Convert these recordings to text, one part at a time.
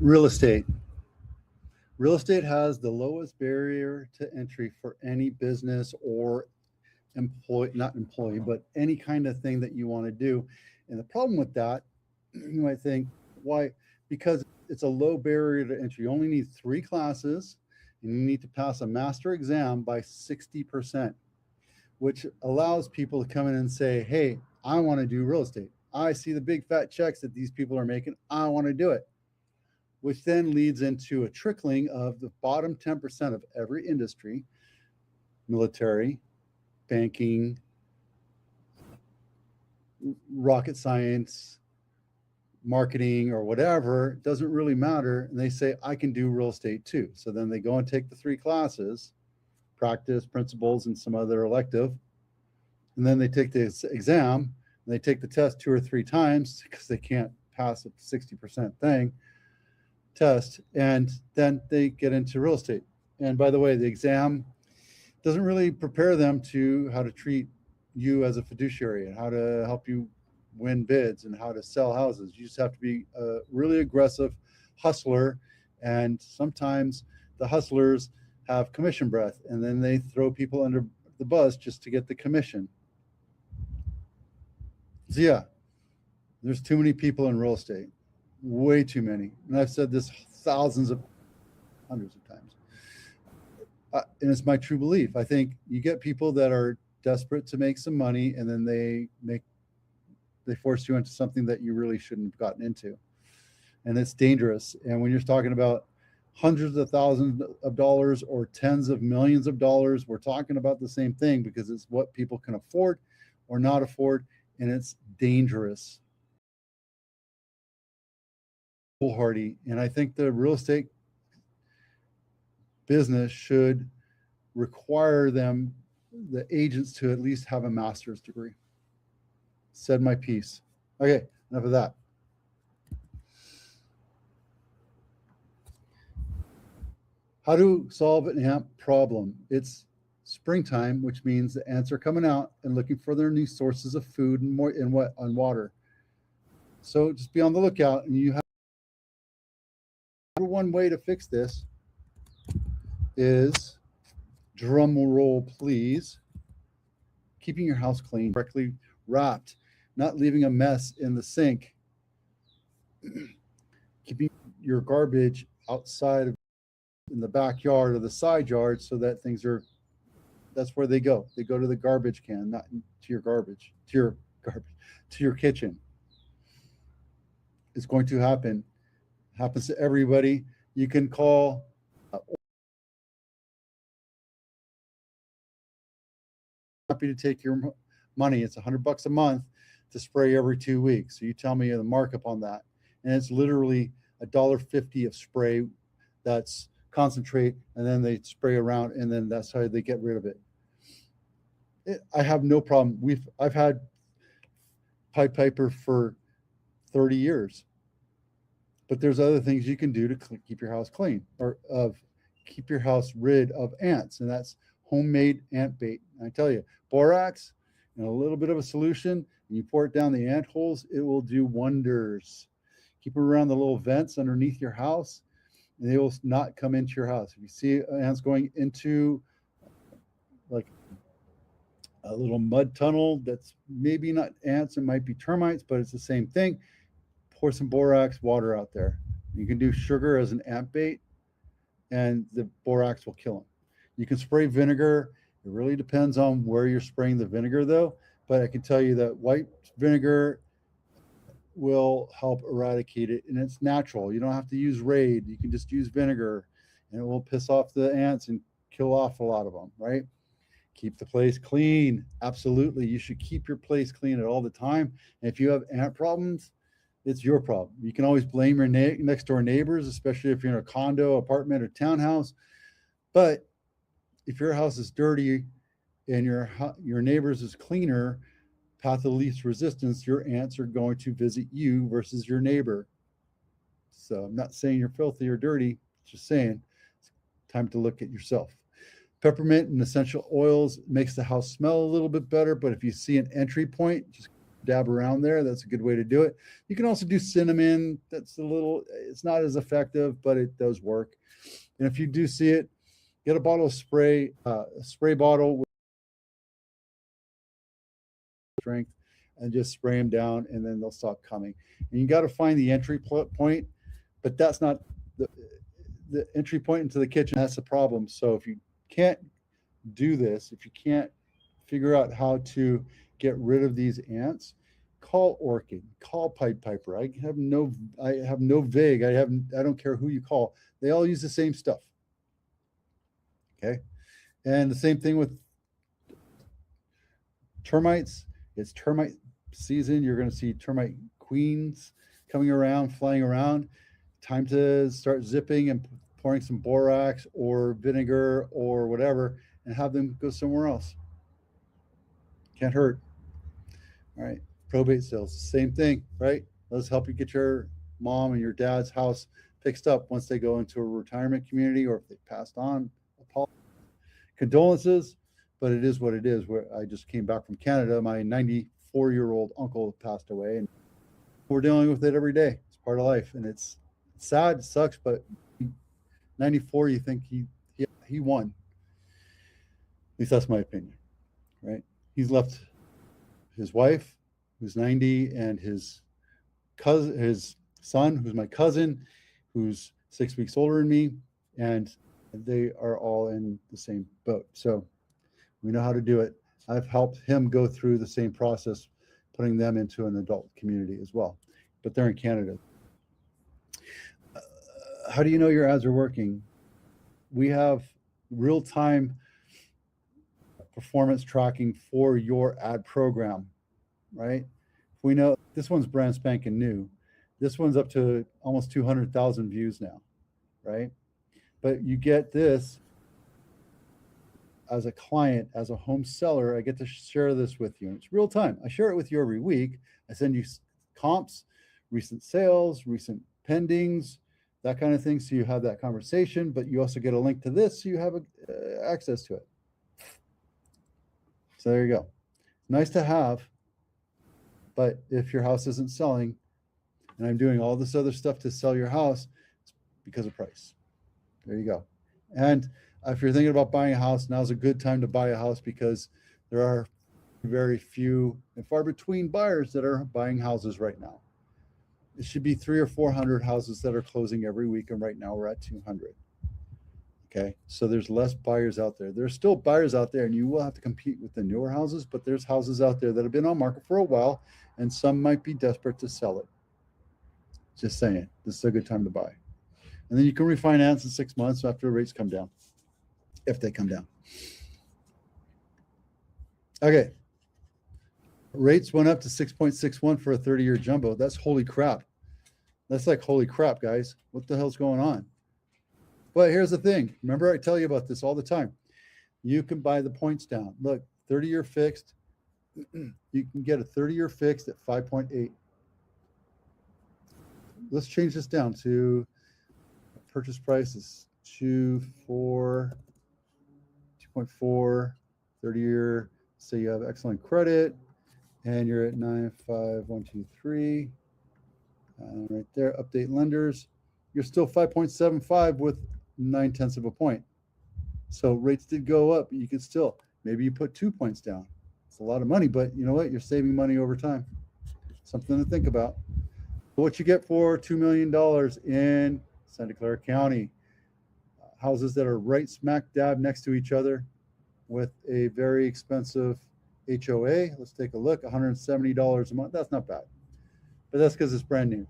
Real estate. Real estate has the lowest barrier to entry for any business or not employee, but any kind of thing that you want to do. And the problem with that, you might think, why? Because it's a low barrier to entry. You only need 3 classes and you need to pass a master exam by 60%, which allows people to come in and say, hey, I want to do real estate. I see the big fat checks that these people are making. I want to do it, which then leads into a trickling of the bottom 10% of every industry, military, banking, rocket science, marketing, or whatever. It doesn't really matter. And they say, I can do real estate too. So then they go and take the 3 classes, practice, principles, and some other elective. And then they take the exam and they take the test 2 or 3 times because they can't pass a 60% test. And then they get into real estate. And by the way, the exam doesn't really prepare them to how to treat you as a fiduciary and how to help you win bids and how to sell houses. You just have to be a really aggressive hustler. And sometimes the hustlers have commission breath and then they throw people under the bus just to get the commission. So yeah, there's too many people in real estate, way too many. And I've said this hundreds of times. And it's my true belief. I think you get people that are desperate to make some money and then they force you into something that you really shouldn't have gotten into. And it's dangerous. And when you're talking about hundreds of thousands of dollars or tens of millions of dollars, we're talking about the same thing because it's what people can afford or not afford, and it's dangerous. Foolhardy. And I think the real estate business should require the agents, to at least have a master's degree. Said my piece. Okay, enough of that. How to solve an ant problem? It's springtime, which means the ants are coming out and looking for their new sources of food and water. So just be on the lookout. And you have one way to fix this is, drum roll please, keeping your house clean, correctly wrapped, not leaving a mess in the sink, keeping your garbage outside in the backyard or the side yard so that that's where they go to the garbage can, not to your kitchen. It's going to happen. It happens to everybody. You can call happy to take your money. It's $100 a month to spray every 2 weeks. So you tell me the markup on that. And it's literally $1.50 of spray that's concentrate, and then they spray around, and then that's how they get rid of it. I have no problem. I've had Pied Piper for 30 years. But there's other things you can do to keep your house clean, or keep your house rid of ants, and that's homemade ant bait. And I tell you, borax and a little bit of a solution, and you pour it down the ant holes, it will do wonders. Keep them around the little vents underneath your house, and they will not come into your house. If you see ants going into like a little mud tunnel, that's maybe not ants, it might be termites, but it's the same thing. Pour some borax water out there. You can do sugar as an ant bait, and the borax will kill them. You can spray vinegar. It really depends on where you're spraying the vinegar, though. But I can tell you that white vinegar will help eradicate it, and it's natural. You don't have to use Raid. You can just use vinegar, and it will piss off the ants and kill off a lot of them, right? Keep the place clean. Absolutely. You should keep your place clean at all the time. And if you have ant problems, it's your problem. You can always blame your next door neighbors, especially if you're in a condo, apartment, or townhouse. But if your house is dirty and your neighbor's is cleaner, path of least resistance, your ants are going to visit you versus your neighbor. So I'm not saying you're filthy or dirty, just saying it's time to look at yourself. Peppermint and essential oils makes the house smell a little bit better, but if you see an entry point, just dab around there. That's a good way to do it. You can also do cinnamon. That's it's not as effective, but it does work. And if you do see it, get a bottle of spray, a spray bottle with strength, and just spray them down, and then they'll stop coming. And you got to find the entry point, but that's not the entry point into the kitchen. That's the problem. So if you can't do this, if you can't figure out how to get rid of these ants, call Orchid, call Pied Piper. I have no vague. I don't care who you call. They all use the same stuff. Okay. And the same thing with termites. It's termite season. You're going to see termite queens coming around, flying around. Time to start zipping and pouring some borax or vinegar or whatever and have them go somewhere else. Can't hurt. All right. Probate sales, same thing, right? Let's help you get your mom and your dad's house fixed up once they go into a retirement community or if they passed on. Condolences, but it is what it is. Where I just came back from Canada. My 94-year-old uncle passed away, and we're dealing with it every day. It's part of life, and it's sad, it sucks, but 94, you think he won. At least that's my opinion, right? He's left his wife, who's 90, and his son, who's my cousin, who's 6 weeks older than me, and they are all in the same boat. So we know how to do it. I've helped him go through the same process, putting them into an adult community as well, but they're in Canada. How do you know your ads are working? We have real-time performance tracking for your ad program, right? We know this one's brand spanking new. This one's up to almost 200,000 views now, right? But you get this as a client, as a home seller. I get to share this with you. And it's real time. I share it with you every week. I send you comps, recent sales, recent pendings, that kind of thing. So you have that conversation, but you also get a link to this so you have access to it. So there you go. Nice to have, but if your house isn't selling and I'm doing all this other stuff to sell your house, it's because of price. There you go. And if you're thinking about buying a house, now's a good time to buy a house because there are very few and far between buyers that are buying houses right now. It should be 300 or 400 houses that are closing every week, and right now we're at 200. Okay, so there's less buyers out there. There's still buyers out there, and you will have to compete with the newer houses, but there's houses out there that have been on market for a while, and some might be desperate to sell it. Just saying, this is a good time to buy. And then you can refinance in 6 months after rates come down, if they come down. Okay. Rates went up to 6.61 for a 30-year jumbo. That's holy crap. That's like holy crap, guys. What the hell's going on? But here's the thing. Remember, I tell you about this all the time. You can buy the points down. Look, 30-year fixed. You can get a 30-year fixed at 5.8. Let's change this down to purchase price is 2.4, 30-year. Say you have excellent credit, and you're at 95123. Right there, update lenders. You're still 5.75 with 0.9 of a point. So rates did go up, but you could still, maybe you put 2 points down. It's a lot of money, but you know what? You're saving money over time. Something to think about. What you get for $2 million in Santa Clara County. Houses that are right smack dab next to each other with a very expensive HOA. Let's take a look, $170 a month. That's not bad, but that's because it's brand new.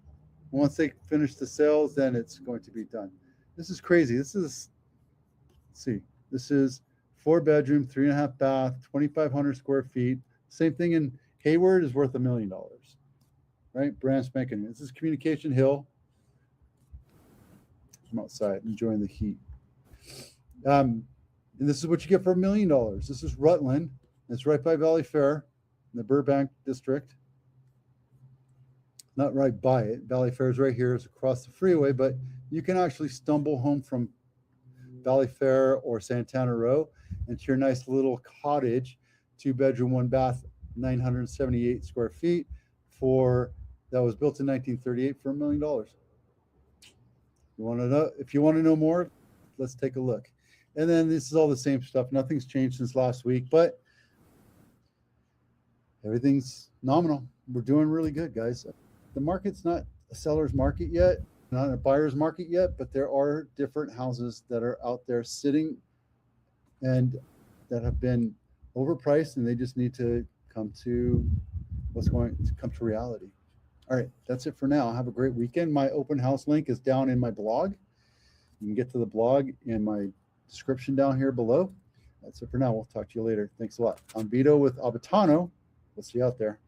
Once they finish the sales, then it's going to be done. This is crazy. This is, let's see, this is 4-bedroom, 3.5 bath, 2,500 square feet. Same thing in Hayward is worth $1 million, right? Brand spanking. This is Communication Hill. I'm outside enjoying the heat. And this is what you get for $1 million. This is Rutland. It's right by Valley Fair in the Burbank district. Not right by it. Valley Fair is right here. It's across the freeway, but you can actually stumble home from Valley Fair or Santana Row into your nice little cottage, 2-bedroom, 1 bath 978 square feet that was built in 1938 for $1 million. You want to know? If you want to know more, let's take a look. And then this is all the same stuff. Nothing's changed since last week, but everything's nominal. We're doing really good, guys. The market's not a seller's market yet, not a buyer's market yet, but there are different houses that are out there sitting and that have been overpriced, and they just need to come to reality. All right, that's it for now. Have a great weekend. My open house link is down in my blog. You can get to the blog in my description down here below. That's it for now. We'll talk to you later. Thanks a lot. I'm Vito with Abitano. We'll see you out there.